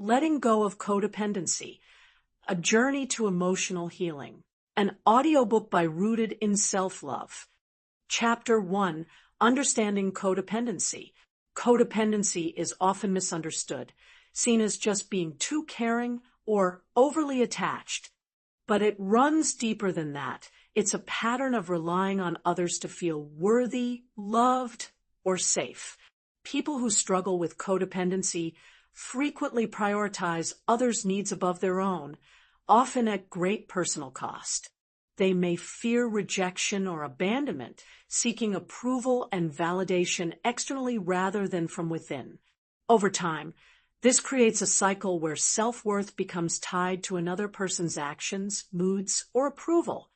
Letting Go of Codependency, A Journey to Emotional Healing, an audiobook by Rooted in Self-Love. Chapter 1, Understanding Codependency. Codependency is often misunderstood, seen as just being too caring or overly attached. But it runs deeper than that. It's a pattern of relying on others to feel worthy, loved, or safe. People who struggle with codependency frequently prioritize others' needs above their own, often at great personal cost. They may fear rejection or abandonment, seeking approval and validation externally rather than from within. Over time, this creates a cycle where self-worth becomes tied to another person's actions, moods, or approval.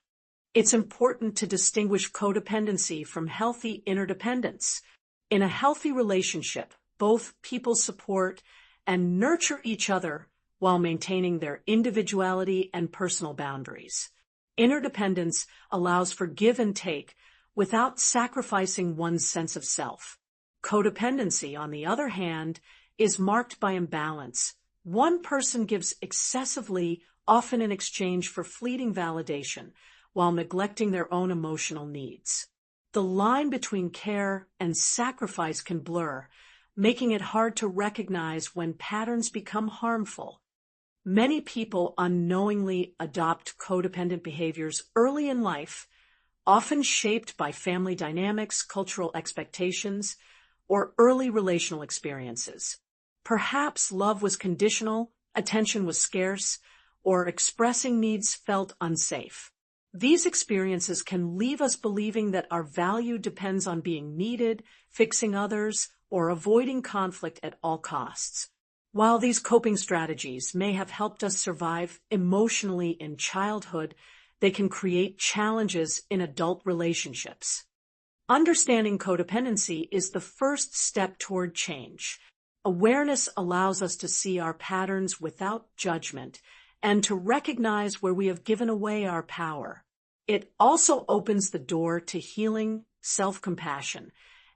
It's important to distinguish codependency from healthy interdependence. In a healthy relationship, both people support and nurture each other while maintaining their individuality and personal boundaries. Interdependence allows for give and take without sacrificing one's sense of self. Codependency, on the other hand, is marked by imbalance. One person gives excessively, often in exchange for fleeting validation, while neglecting their own emotional needs. The line between care and sacrifice can blur, making it hard to recognize when patterns become harmful. Many people unknowingly adopt codependent behaviors early in life, often shaped by family dynamics, cultural expectations, or early relational experiences. Perhaps love was conditional, attention was scarce, or expressing needs felt unsafe. These experiences can leave us believing that our value depends on being needed, fixing others, or avoiding conflict at all costs. While these coping strategies may have helped us survive emotionally in childhood, they can create challenges in adult relationships. Understanding codependency is the first step toward change. Awareness allows us to see our patterns without judgment and to recognize where we have given away our power. It also opens the door to healing, self-compassion,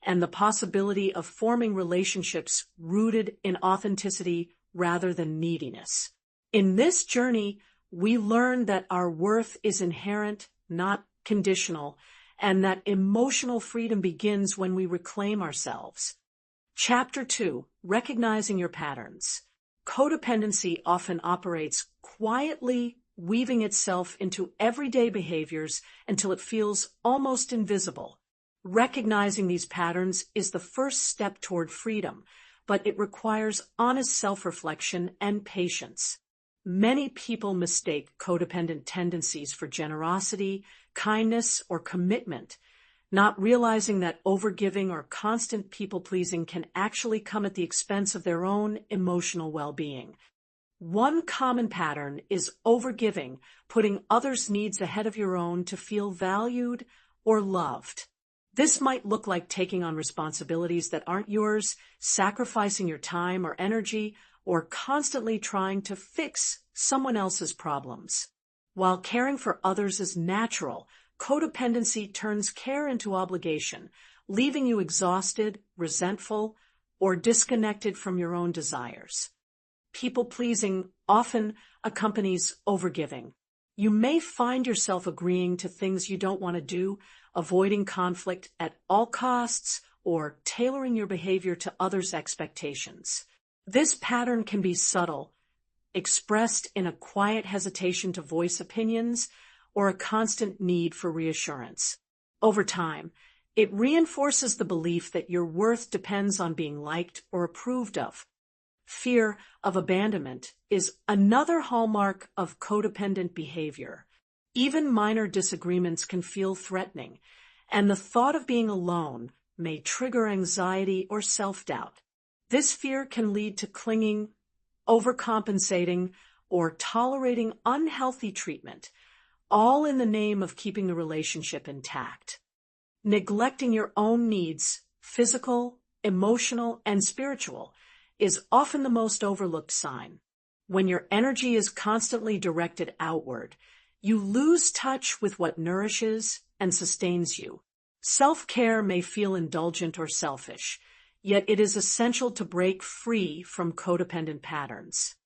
and the possibility of forming relationships rooted in authenticity rather than neediness. In this journey, we learn that our worth is inherent, not conditional, and that emotional freedom begins when we reclaim ourselves. Chapter 2, Recognizing Your Patterns. Codependency often operates quietly, weaving itself into everyday behaviors until it feels almost invisible. Recognizing these patterns is the first step toward freedom, but it requires honest self-reflection and patience. Many people mistake codependent tendencies for generosity, kindness, or commitment, not realizing that overgiving or constant people-pleasing can actually come at the expense of their own emotional well-being. One common pattern is overgiving, putting others' needs ahead of your own to feel valued or loved. This might look like taking on responsibilities that aren't yours, sacrificing your time or energy, or constantly trying to fix someone else's problems. While caring for others is natural, codependency turns care into obligation, leaving you exhausted, resentful, or disconnected from your own desires. People-pleasing often accompanies overgiving. You may find yourself agreeing to things you don't want to do, avoiding conflict at all costs, or tailoring your behavior to others' expectations. This pattern can be subtle, expressed in a quiet hesitation to voice opinions or a constant need for reassurance. Over time, it reinforces the belief that your worth depends on being liked or approved of. Fear of abandonment is another hallmark of codependent behavior. Even minor disagreements can feel threatening, and the thought of being alone may trigger anxiety or self-doubt. This fear can lead to clinging, overcompensating, or tolerating unhealthy treatment, all in the name of keeping the relationship intact. Neglecting your own needs, physical, emotional, and spiritual, is often the most overlooked sign. When your energy is constantly directed outward, you lose touch with what nourishes and sustains you. Self-care may feel indulgent or selfish, Yet it is essential to break free from codependent patterns.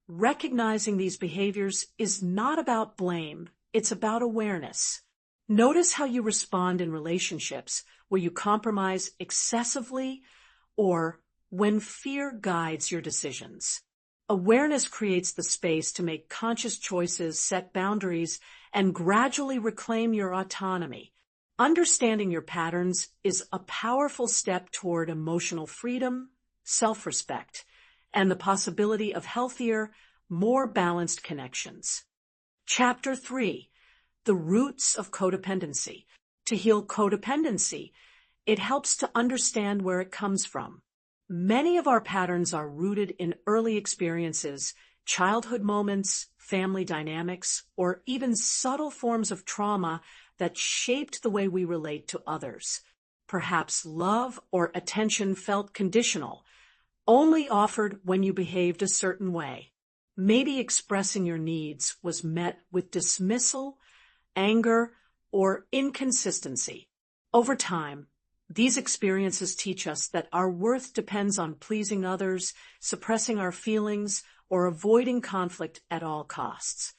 Recognizing these behaviors is not about blame, it's about awareness. Notice how you respond in relationships where you compromise excessively or when fear guides your decisions. Awareness creates the space to make conscious choices, set boundaries, and gradually reclaim your autonomy. Understanding your patterns is a powerful step toward emotional freedom, self-respect, and the possibility of healthier, more balanced connections. Chapter 3. The Roots of Codependency. To heal codependency, it helps to understand where it comes from. Many of our patterns are rooted in early experiences, childhood moments, family dynamics, or even subtle forms of trauma that shaped the way we relate to others. Perhaps love or attention felt conditional, only offered when you behaved a certain way. Maybe expressing your needs was met with dismissal, anger, or inconsistency. Over time, these experiences teach us that our worth depends on pleasing others, suppressing our feelings, or avoiding conflict at all costs.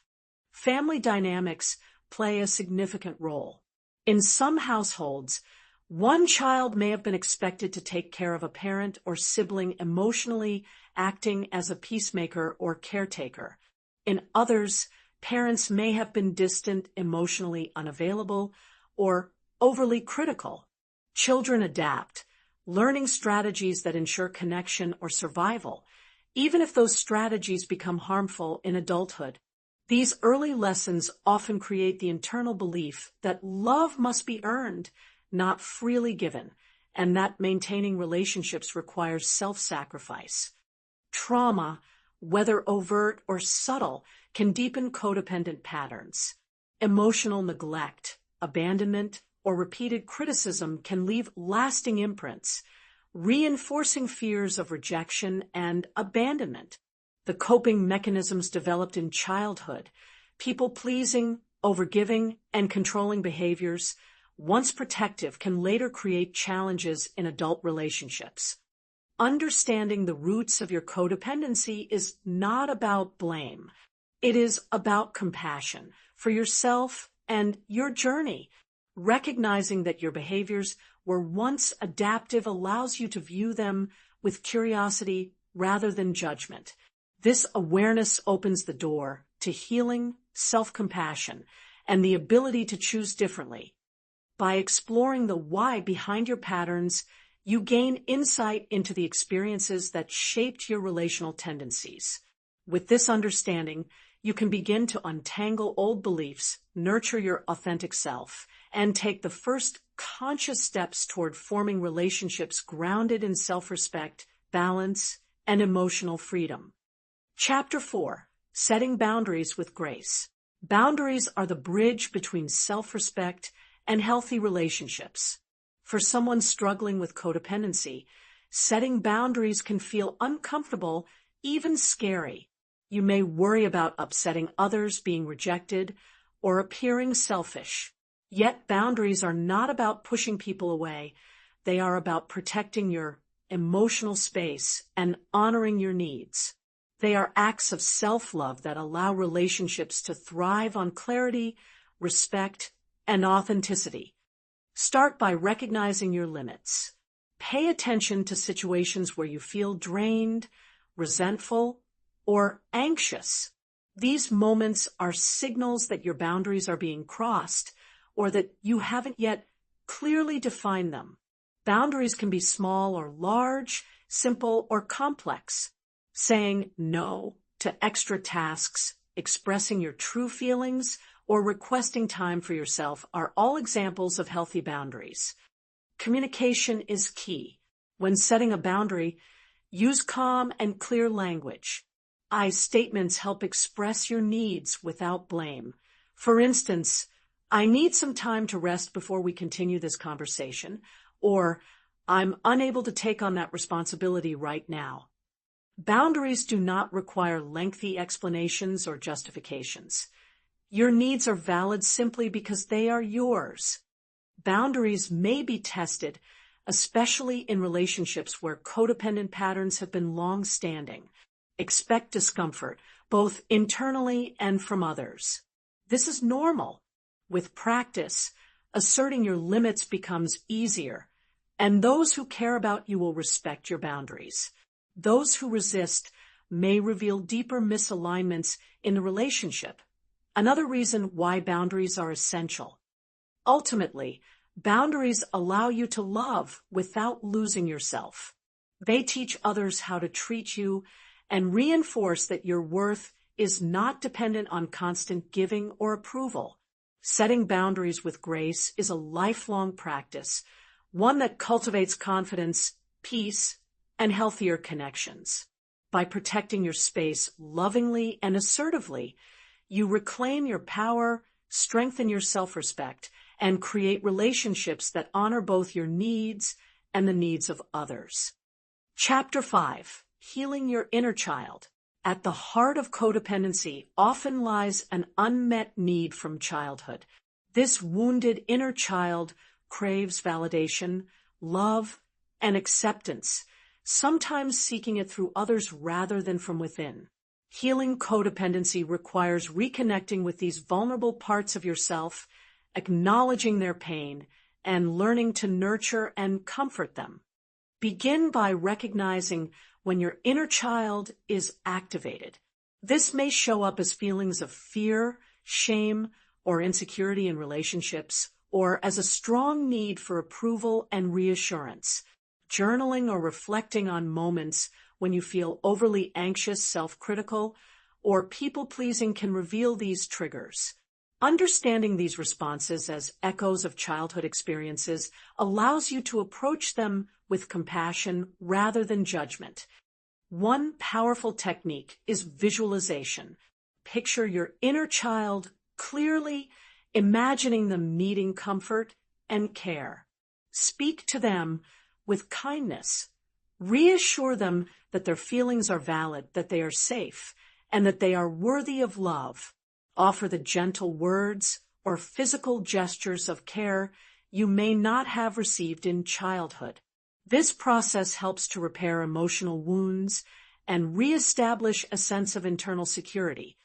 Family dynamics play a significant role. In some households, one child may have been expected to take care of a parent or sibling emotionally, acting as a peacemaker or caretaker. In others, parents may have been distant, emotionally unavailable, or overly critical. Children adapt, learning strategies that ensure connection or survival, even if those strategies become harmful in adulthood. These early lessons often create the internal belief that love must be earned, not freely given, and that maintaining relationships requires self-sacrifice. Trauma, whether overt or subtle, can deepen codependent patterns. Emotional neglect, abandonment, or repeated criticism can leave lasting imprints, reinforcing fears of rejection and abandonment. The coping mechanisms developed in childhood, people-pleasing, overgiving, and controlling behaviors, once protective, can later create challenges in adult relationships. Understanding the roots of your codependency is not about blame. It is about compassion for yourself and your journey. Recognizing that your behaviors were once adaptive allows you to view them with curiosity rather than judgment. This awareness opens the door to healing, self-compassion, and the ability to choose differently. By exploring the why behind your patterns, you gain insight into the experiences that shaped your relational tendencies. With this understanding, you can begin to untangle old beliefs, nurture your authentic self, and take the first conscious steps toward forming relationships grounded in self-respect, balance, and emotional freedom. Chapter 4. Setting Boundaries with Grace. Boundaries are the bridge between self-respect and healthy relationships. For someone struggling with codependency, setting boundaries can feel uncomfortable, even scary. You may worry about upsetting others, being rejected, or appearing selfish. Yet boundaries are not about pushing people away. They are about protecting your emotional space and honoring your needs. They are acts of self-love that allow relationships to thrive on clarity, respect, and authenticity. Start by recognizing your limits. Pay attention to situations where you feel drained, resentful, or anxious. These moments are signals that your boundaries are being crossed or that you haven't yet clearly defined them. Boundaries can be small or large, simple or complex. Saying no to extra tasks, expressing your true feelings, or requesting time for yourself are all examples of healthy boundaries. Communication is key. When setting a boundary, use calm and clear language. I statements help express your needs without blame. For instance, I need some time to rest before we continue this conversation, or I'm unable to take on that responsibility right now. Boundaries do not require lengthy explanations or justifications. Your needs are valid simply because they are yours. Boundaries may be tested especially in relationships where codependent patterns have been long-standing. Expect discomfort, both internally and from others. This is normal. With practice, asserting your limits becomes easier, and those who care about you will respect your boundaries. Those who resist may reveal deeper misalignments in the relationship. Another reason why boundaries are essential. Ultimately, boundaries allow you to love without losing yourself. They teach others how to treat you and reinforce that your worth is not dependent on constant giving or approval. Setting boundaries with grace is a lifelong practice, one that cultivates confidence, peace, and healthier connections. By protecting your space lovingly and assertively, you reclaim your power, strengthen your self-respect, and create relationships that honor both your needs and the needs of others. Chapter 5. Healing your inner child. At the heart of codependency often lies an unmet need from childhood. This wounded inner child craves validation, love, and acceptance, sometimes seeking it through others rather than from within. Healing codependency requires reconnecting with these vulnerable parts of yourself, acknowledging their pain, and learning to nurture and comfort them. Begin by recognizing when your inner child is activated. This may show up as feelings of fear, shame, or insecurity in relationships, or as a strong need for approval and reassurance. Journaling or reflecting on moments when you feel overly anxious, self-critical, or people-pleasing can reveal these triggers. Understanding these responses as echoes of childhood experiences allows you to approach them with compassion rather than judgment. One powerful technique is visualization. Picture your inner child clearly, imagining them needing comfort and care. Speak to them with kindness. Reassure them that their feelings are valid, that they are safe, and that they are worthy of love. Offer the gentle words or physical gestures of care you may not have received in childhood. This process helps to repair emotional wounds and reestablish a sense of internal security.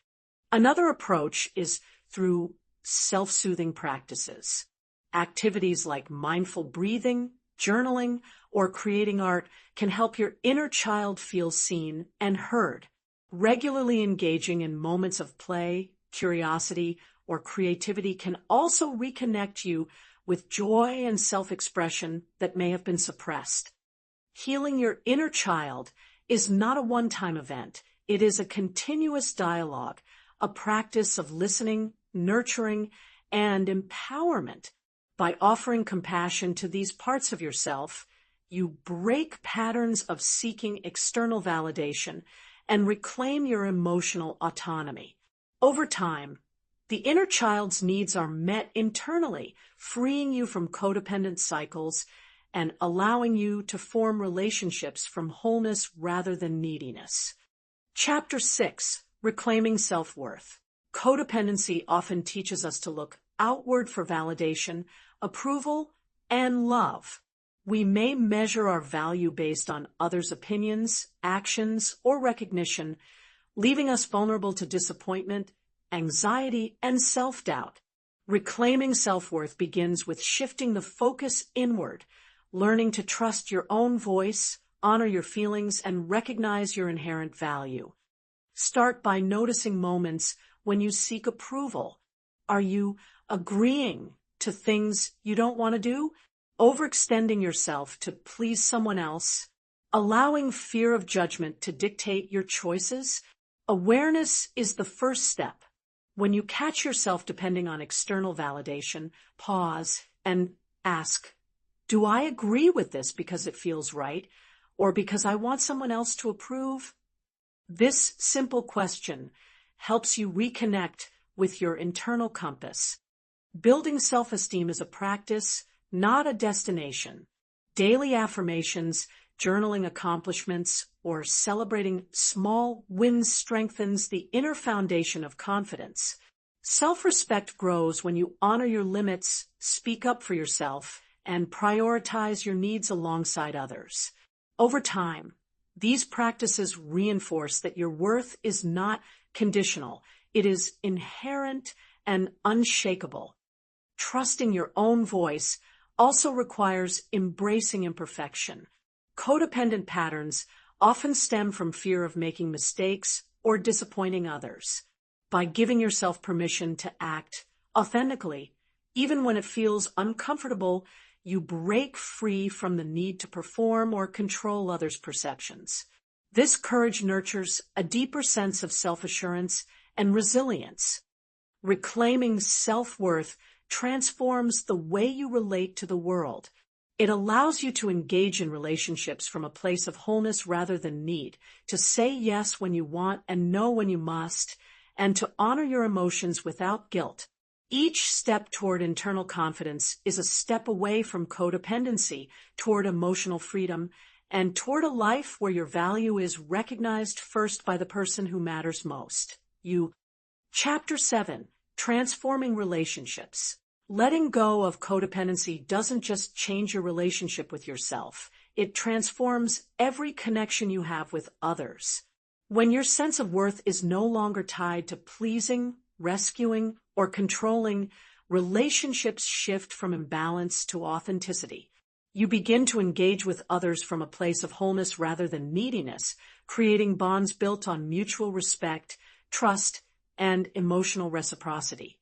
Another approach is through self-soothing practices. Activities like mindful breathing, journaling, or creating art can help your inner child feel seen and heard. Regularly engaging in moments of play, curiosity, or creativity can also reconnect you with joy and self-expression that may have been suppressed. Healing your inner child is not a one-time event. It is a continuous dialogue, a practice of listening, nurturing, and empowerment. By offering compassion to these parts of yourself, you break patterns of seeking external validation and reclaim your emotional autonomy. Over time, the inner child's needs are met internally, freeing you from codependent cycles and allowing you to form relationships from wholeness rather than neediness. Chapter 6. Reclaiming self-worth. Codependency often teaches us to look outward for validation, approval, and love. We may measure our value based on others' opinions, actions, or recognition, leaving us vulnerable to disappointment, anxiety, and self-doubt. Reclaiming self-worth begins with shifting the focus inward, learning to trust your own voice, honor your feelings, and recognize your inherent value. Start by noticing moments when you seek approval. Are you agreeing to things you don't want to do? Overextending yourself to please someone else? Allowing fear of judgment to dictate your choices? Awareness is the first step. When you catch yourself depending on external validation, pause and ask, do I agree with this because it feels right, or because I want someone else to approve? This simple question helps you reconnect with your internal compass. Building self-esteem is a practice, not a destination. Daily affirmations, journaling accomplishments, or celebrating small wins strengthens the inner foundation of confidence. Self-respect grows when you honor your limits, speak up for yourself, and prioritize your needs alongside others. Over time, these practices reinforce that your worth is not conditional. It is inherent and unshakable. Trusting your own voice also requires embracing imperfection. Codependent patterns often stem from fear of making mistakes or disappointing others. By giving yourself permission to act authentically, even when it feels uncomfortable, you break free from the need to perform or control others' perceptions. This courage nurtures a deeper sense of self-assurance and resilience. Reclaiming self-worth transforms the way you relate to the world. It allows you to engage in relationships from a place of wholeness rather than need, to say yes when you want and no when you must, and to honor your emotions without guilt. Each step toward internal confidence is a step away from codependency, toward emotional freedom, and toward a life where your value is recognized first by the person who matters most, you. Chapter 7. Transforming Relationships. Letting go of codependency doesn't just change your relationship with yourself. It transforms every connection you have with others. When your sense of worth is no longer tied to pleasing, rescuing, or controlling, relationships shift from imbalance to authenticity. You begin to engage with others from a place of wholeness rather than neediness, creating bonds built on mutual respect, trust, and emotional reciprocity.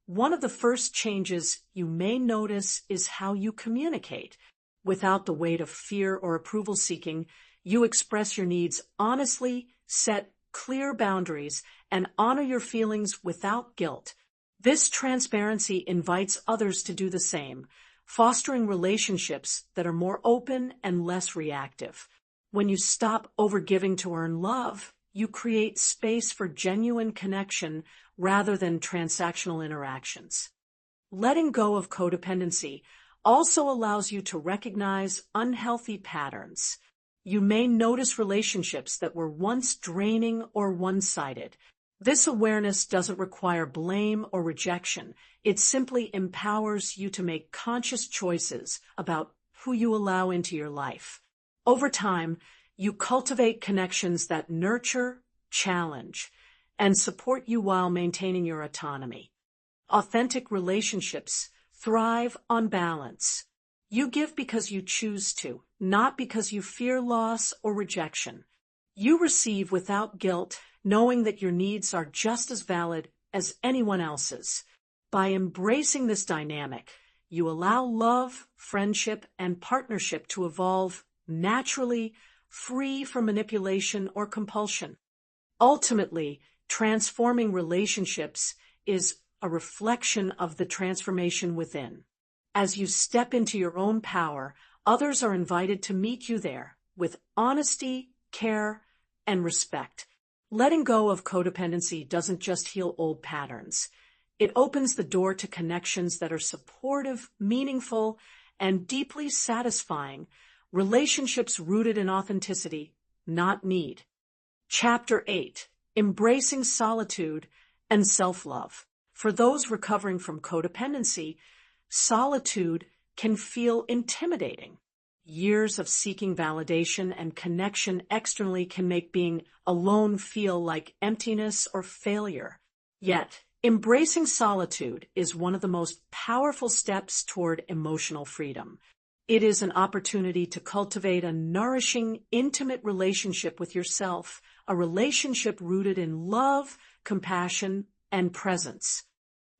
One of the first changes you may notice is how you communicate. Without the weight of fear or approval seeking, you express your needs honestly, set clear boundaries, and honor your feelings without guilt. This transparency invites others to do the same, fostering relationships that are more open and less reactive. When you stop overgiving to earn love, you create space for genuine connection rather than transactional interactions. Letting go of codependency also allows you to recognize unhealthy patterns. You may notice relationships that were once draining or one-sided. This awareness doesn't require blame or rejection. It simply empowers you to make conscious choices about who you allow into your life. Over time, you cultivate connections that nurture, challenge, and support you while maintaining your autonomy. Authentic relationships thrive on balance. You give because you choose to, not because you fear loss or rejection. You receive without guilt, knowing that your needs are just as valid as anyone else's. By embracing this dynamic, you allow love, friendship, and partnership to evolve naturally, free from manipulation or compulsion. Ultimately, transforming relationships is a reflection of the transformation within. As you step into your own power, others are invited to meet you there with honesty, care, and respect. Letting go of codependency doesn't just heal old patterns. It opens the door to connections that are supportive, meaningful, and deeply satisfying, relationships rooted in authenticity, not need. Chapter 8. Embracing Solitude and Self-Love. For those recovering from codependency, solitude can feel intimidating. Years of seeking validation and connection externally can make being alone feel like emptiness or failure. Yet, embracing solitude is one of the most powerful steps toward emotional freedom. It is an opportunity to cultivate a nourishing, intimate relationship with yourself, a relationship rooted in love, compassion, and presence.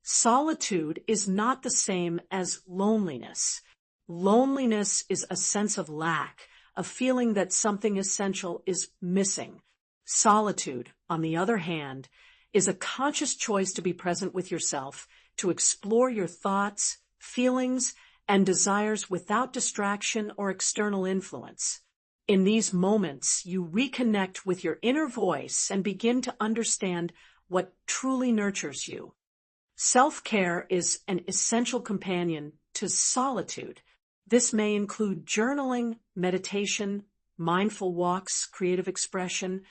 Solitude is not the same as loneliness. Loneliness is a sense of lack, a feeling that something essential is missing. Solitude, on the other hand, is a conscious choice to be present with yourself, to explore your thoughts, feelings, and desires without distraction or external influence. In these moments, you reconnect with your inner voice and begin to understand what truly nurtures you. Self-care is an essential companion to solitude. This may include journaling, meditation, mindful walks, creative expression,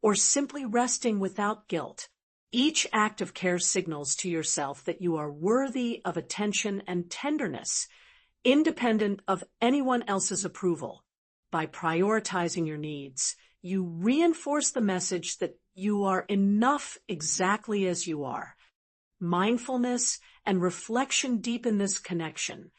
or simply resting without guilt. Each act of care signals to yourself that you are worthy of attention and tenderness. independent of anyone else's approval. By prioritizing your needs, you reinforce the message that you are enough exactly as you are. Mindfulness and reflection deepen this connection.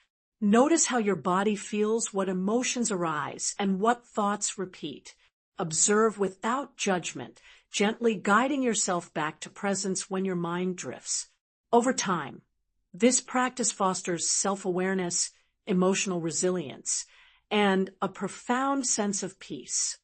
Notice how your body feels, what emotions arise, and what thoughts repeat. Observe without judgment, gently guiding yourself back to presence when your mind drifts. Over time, this practice fosters self-awareness, emotional resilience, and a profound sense of peace.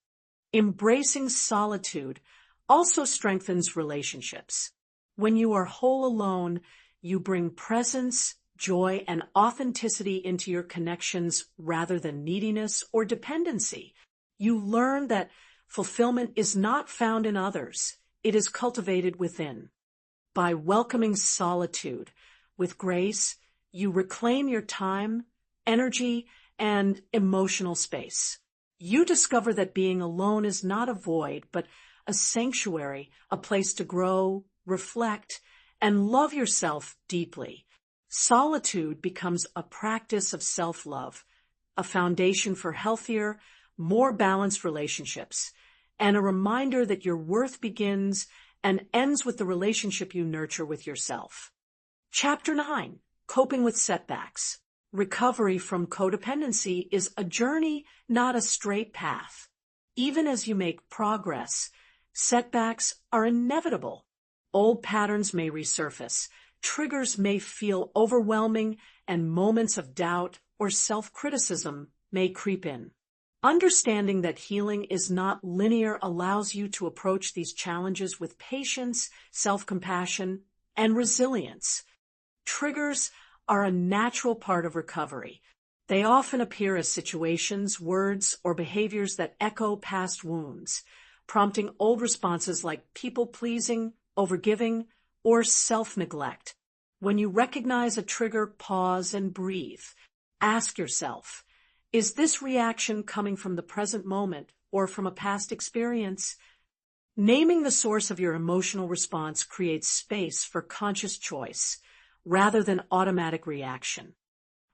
Embracing solitude also strengthens relationships. When you are whole alone, you bring presence, joy, and authenticity into your connections rather than neediness or dependency. You learn that fulfillment is not found in others, it is cultivated within. By welcoming solitude with grace, you reclaim your time, energy, and emotional space. You discover that being alone is not a void, but a sanctuary, a place to grow, reflect, and love yourself deeply. Solitude becomes a practice of self-love, a foundation for healthier, more balanced relationships, and a reminder that your worth begins and ends with the relationship you nurture with yourself. Chapter 9, Coping with Setbacks. Recovery from codependency is a journey, not a straight path. Even as you make progress, setbacks are inevitable. Old patterns may resurface, triggers may feel overwhelming, and moments of doubt or self-criticism may creep in. Understanding that healing is not linear allows you to approach these challenges with patience, self-compassion, and resilience. Triggers are a natural part of recovery. They often appear as situations, words, or behaviors that echo past wounds, prompting old responses like people-pleasing, overgiving, or self-neglect. When you recognize a trigger, pause and breathe. Ask yourself, is this reaction coming from the present moment or from a past experience? Naming the source of your emotional response creates space for conscious choice, rather than automatic reaction.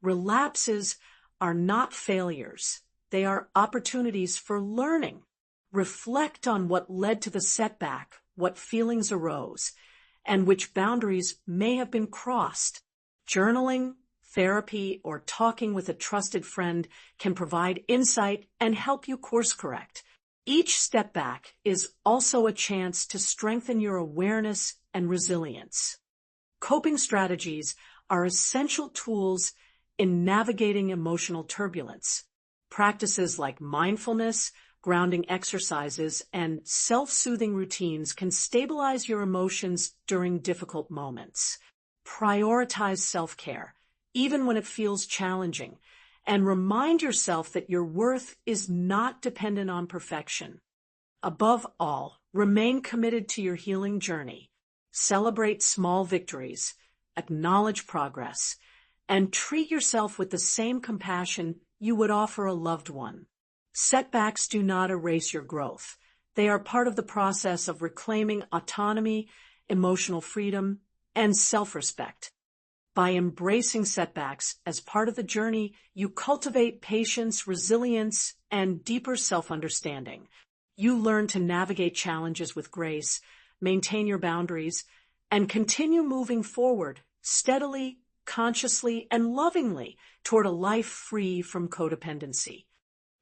Relapses are not failures. They are opportunities for learning. Reflect on what led to the setback, what feelings arose, and which boundaries may have been crossed. Journaling, therapy, or talking with a trusted friend can provide insight and help you course correct. Each step back is also a chance to strengthen your awareness and resilience. Coping strategies are essential tools in navigating emotional turbulence. Practices like mindfulness, grounding exercises, and self-soothing routines can stabilize your emotions during difficult moments. Prioritize self-care, even when it feels challenging, and remind yourself that your worth is not dependent on perfection. Above all, remain committed to your healing journey. Celebrate small victories, acknowledge progress, and treat yourself with the same compassion you would offer a loved one. Setbacks do not erase your growth. They are part of the process of reclaiming autonomy, emotional freedom, and self-respect. By embracing setbacks as part of the journey, you cultivate patience, resilience, and deeper self-understanding. You learn to navigate challenges with grace, maintain your boundaries, and continue moving forward steadily, consciously, and lovingly toward a life free from codependency.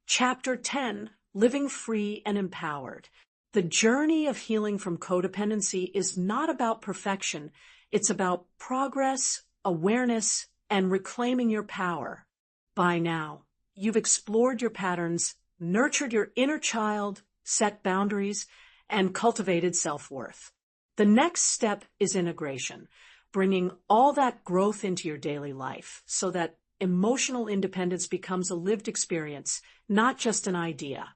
Chapter 10, Living Free and Empowered. The journey of healing from codependency is not about perfection. It's about progress, awareness, and reclaiming your power. By now, you've explored your patterns, nurtured your inner child, set boundaries, and cultivated self-worth. The next step is integration, bringing all that growth into your daily life so that emotional independence becomes a lived experience, not just an idea.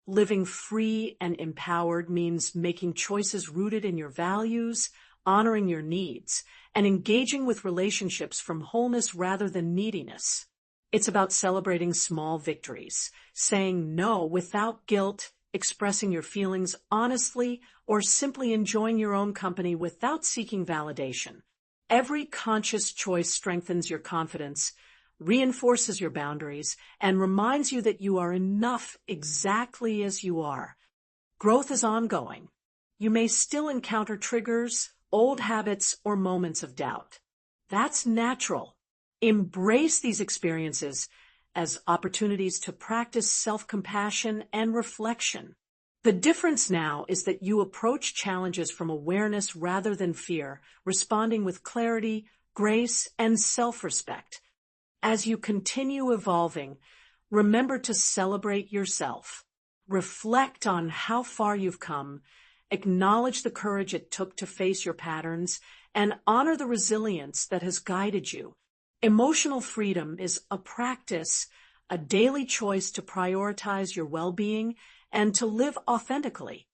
Living free and empowered means making choices rooted in your values, honoring your needs, and engaging with relationships from wholeness rather than neediness. It's about celebrating small victories, saying no without guilt, expressing your feelings honestly, or simply enjoying your own company without seeking validation. Every conscious choice strengthens your confidence, reinforces your boundaries, and reminds you that you are enough exactly as you are. Growth is ongoing. You may still encounter triggers, old habits, or moments of doubt. That's natural. Embrace these experiences as opportunities to practice self-compassion and reflection. The difference now is that you approach challenges from awareness rather than fear, responding with clarity, grace, and self-respect. As you continue evolving, remember to celebrate yourself. Reflect on how far you've come, acknowledge the courage it took to face your patterns, and honor the resilience that has guided you. Emotional freedom is a practice, a daily choice to prioritize your well-being and to live authentically.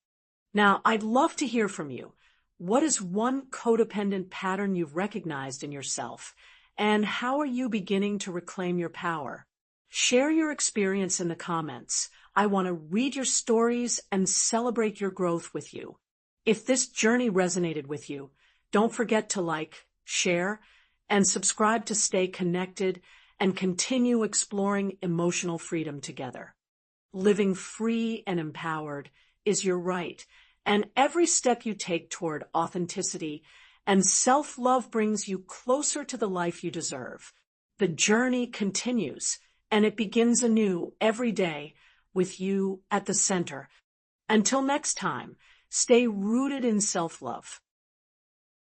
Now, I'd love to hear from you. What is one codependent pattern you've recognized in yourself? And how are you beginning to reclaim your power? Share your experience in the comments. I want to read your stories and celebrate your growth with you. If this journey resonated with you, don't forget to like, share, and subscribe to stay connected and continue exploring emotional freedom together. Living free and empowered is your right, and every step you take toward authenticity and self-love brings you closer to the life you deserve. The journey continues, and it begins anew every day with you at the center. Until next time, stay rooted in self-love,